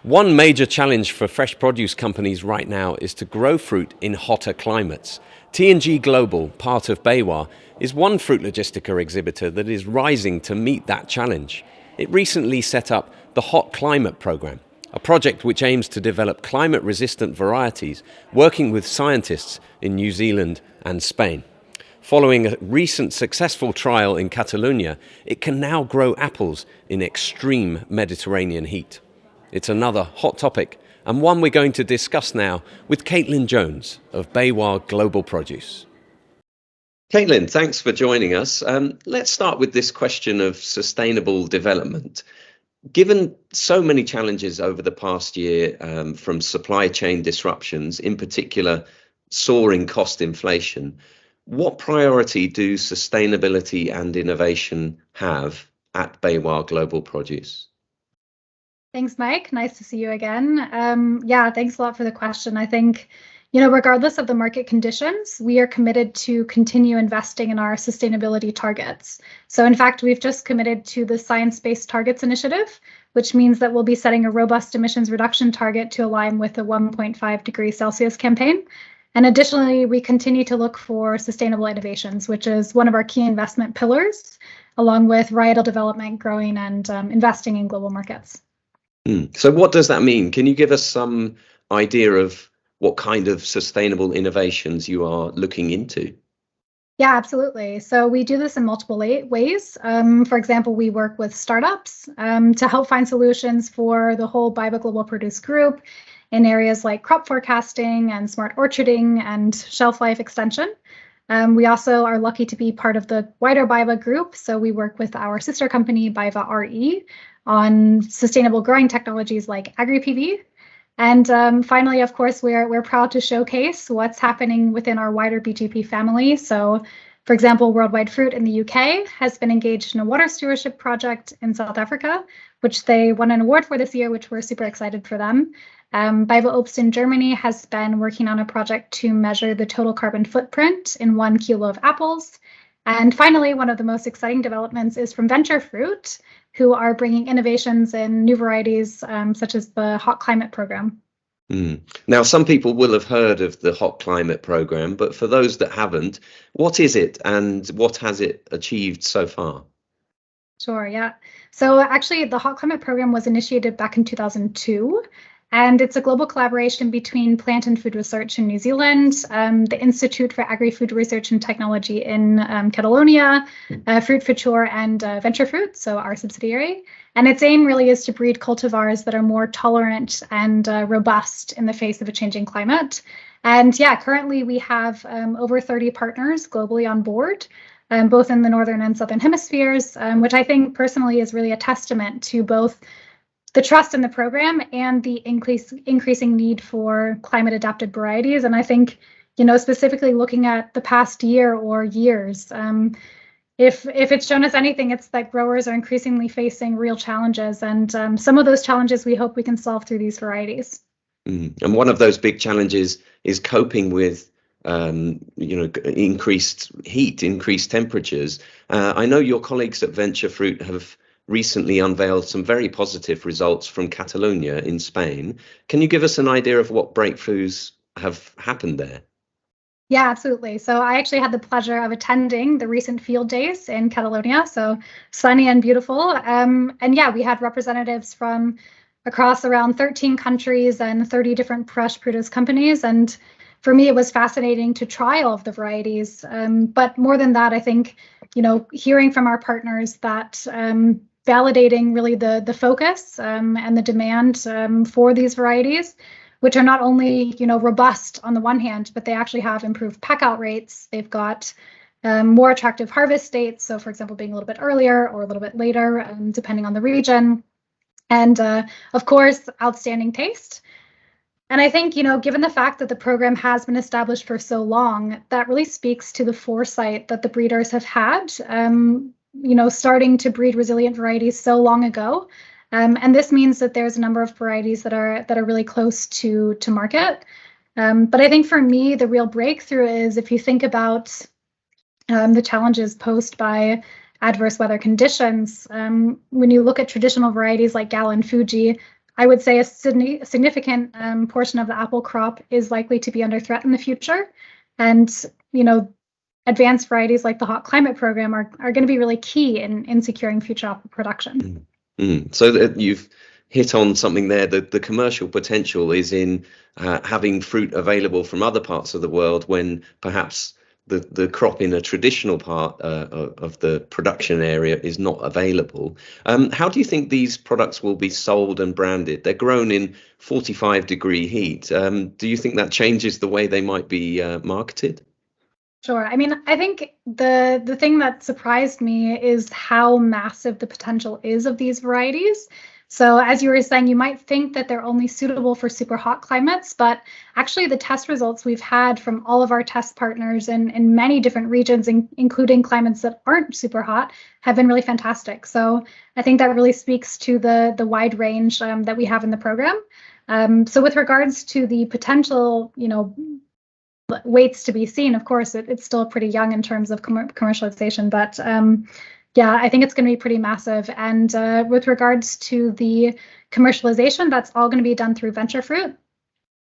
One major challenge for fresh produce companies right now is to grow fruit in hotter climates. T&G Global, part of BayWa, is one fruit logistica exhibitor that is rising to meet that challenge. It recently set up the Hot Climate Program, a project which aims to develop climate-resistant varieties, working with scientists in New Zealand and Spain. Following a recent successful trial in Catalonia, it can now grow apples in extreme Mediterranean heat. It's another hot topic, and one we're going to discuss now with Katelyn Jones of BayWa Global Produce. Katelyn, thanks for joining us. Let's start with this question of sustainable development. Given so many challenges over the past year, from supply chain disruptions, in particular soaring cost inflation, what priority do sustainability and innovation have at BayWa Global Produce? Thanks, Mike. Nice to see you again. Thanks a lot for the question. I think, regardless of the market conditions, we are committed to continue investing in our sustainability targets. So in fact, we've just committed to the Science-Based Targets Initiative, which means that we'll be setting a robust emissions reduction target to align with the 1.5 degrees Celsius campaign. And additionally, we continue to look for sustainable innovations, which is one of our key investment pillars, along with varietal development, growing, and investing in global markets. So what does that mean? Can you give us some idea of what kind of sustainable innovations you are looking into? Yeah, absolutely. So we do this in multiple ways. For example, we work with startups to help find solutions for the whole BayWa Global Produce group in areas like crop forecasting and smart orcharding and shelf life extension. We also are lucky to be part of the wider BayWa group. So we work with our sister company, BayWa RE, on sustainable growing technologies like agri-PV. And finally, of course, we're proud to showcase what's happening within our wider BGP family. So, for example, Worldwide Fruit in the UK has been engaged in a water stewardship project in South Africa, which they won an award for this year, which we're super excited for them. BayWa Obst in Germany has been working on a project to measure the total carbon footprint in 1 kilo of apples. And finally, one of the most exciting developments is from Venture Fruit, who are bringing innovations in new varieties, such as the Hot Climate Program. Now, some people will have heard of the Hot Climate Program, but for those that haven't, what is it and what has it achieved so far? Sure, yeah. So actually, the Hot Climate Program was initiated back in 2002. And it's a global collaboration between Plant and Food Research in New Zealand, the Institute for Agri-Food Research and Technology in Catalonia, Fruit Future, and Venture Fruit, so our subsidiary. And its aim really is to breed cultivars that are more tolerant and robust in the face of a changing climate. And yeah, currently we have over 30 partners globally on board, both in the Northern and Southern hemispheres, which I think personally is really a testament to both the trust in the program and the increasing need for climate adapted varieties. And I think, specifically looking at the past year or years, if it's shown us anything, it's that growers are increasingly facing real challenges. And some of those challenges we hope we can solve through these varieties. And one of those big challenges is coping with increased heat, increased temperatures. I know your colleagues at Venture Fruit have recently unveiled some very positive results from Catalonia in Spain. Can you give us an idea of what breakthroughs have happened there? Yeah, absolutely. So I actually had the pleasure of attending the recent field days in Catalonia, so sunny and beautiful. And yeah, we had representatives from across around 13 countries and 30 different fresh produce companies. And for me, it was fascinating to try all of the varieties. But more than that, I think, hearing from our partners that validating really the focus and the demand for these varieties, which are not only robust on the one hand, but they actually have improved pack-out rates. They've got more attractive harvest dates. So, for example, being a little bit earlier or a little bit later, depending on the region, and of course, outstanding taste. And I think, given the fact that the program has been established for so long, that really speaks to the foresight that the breeders have had. Starting to breed resilient varieties so long ago. And this means that there's a number of varieties that are really close to market. But I think for me, the real breakthrough is if you think about the challenges posed by adverse weather conditions. When you look at traditional varieties like Gala and Fuji, I would say a significant portion of the apple crop is likely to be under threat in the future. And, advanced varieties like the Hot Climate Program are going to be really key in securing future apple production. So that you've hit on something there, that the commercial potential is in having fruit available from other parts of the world when perhaps the crop in a traditional part of the production area is not available. How do you think these products will be sold and branded? They're grown in 45-degree heat. Do you think that changes the way they might be marketed? Sure. I mean, I think the thing that surprised me is how massive the potential is of these varieties. So as you were saying, you might think that they're only suitable for super hot climates, but actually the test results we've had from all of our test partners in many different regions, including climates that aren't super hot, have been really fantastic. So I think that really speaks to the wide range that we have in the program. So with regards to the potential, waits to be seen, of course, it's still pretty young in terms of commercialization, but yeah, I think it's going to be pretty massive. And with regards to the commercialization, that's all going to be done through venture fruit.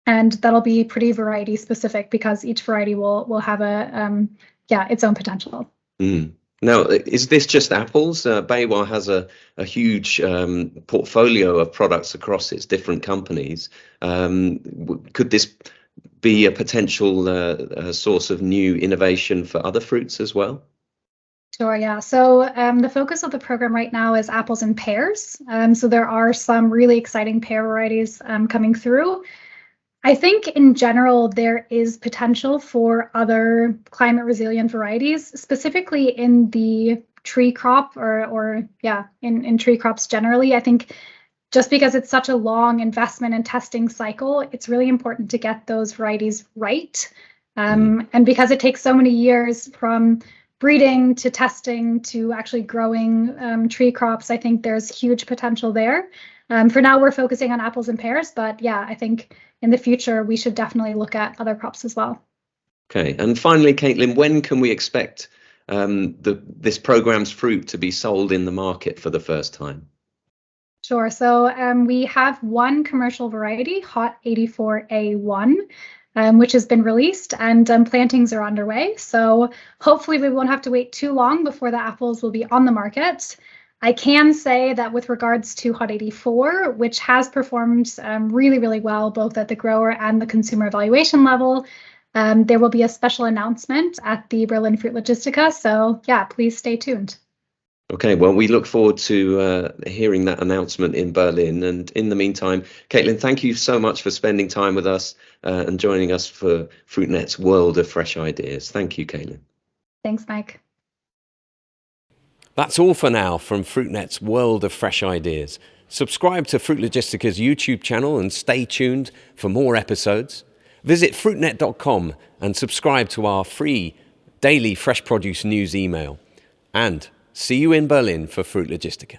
And that'll be pretty variety specific because each variety will have its own potential. Now, is this just apples? BayWa has a huge portfolio of products across its different companies. Could this be a potential source of new innovation for other fruits as well? Sure, yeah. So the focus of the program right now is apples and pears. So there are some really exciting pear varieties coming through. I think in general, there is potential for other climate resilient varieties, specifically in the tree crop in tree crops generally. I think just because it's such a long investment and testing cycle, it's really important to get those varieties right. And because it takes so many years from breeding to testing to actually growing tree crops, I think there's huge potential there. For now, we're focusing on apples and pears, but yeah, I think in the future, we should definitely look at other crops as well. Okay, and finally, Katelyn, when can we expect this program's fruit to be sold in the market for the first time? Sure, so we have one commercial variety, Hot 84A1, which has been released, and plantings are underway. So hopefully we won't have to wait too long before the apples will be on the market. I can say that with regards to Hot 84, which has performed really, really well, both at the grower and the consumer evaluation level, there will be a special announcement at the Berlin Fruit Logistica. So yeah, please stay tuned. Okay, well, we look forward to hearing that announcement in Berlin. And in the meantime, Katelyn, thank you so much for spending time with us and joining us for FruitNet's World of Fresh Ideas. Thank you, Katelyn. Thanks, Mike. That's all for now from FruitNet's World of Fresh Ideas. Subscribe to Fruit Logistica's YouTube channel and stay tuned for more episodes. Visit fruitnet.com and subscribe to our free daily fresh produce news email. And see you in Berlin for Fruit Logistica.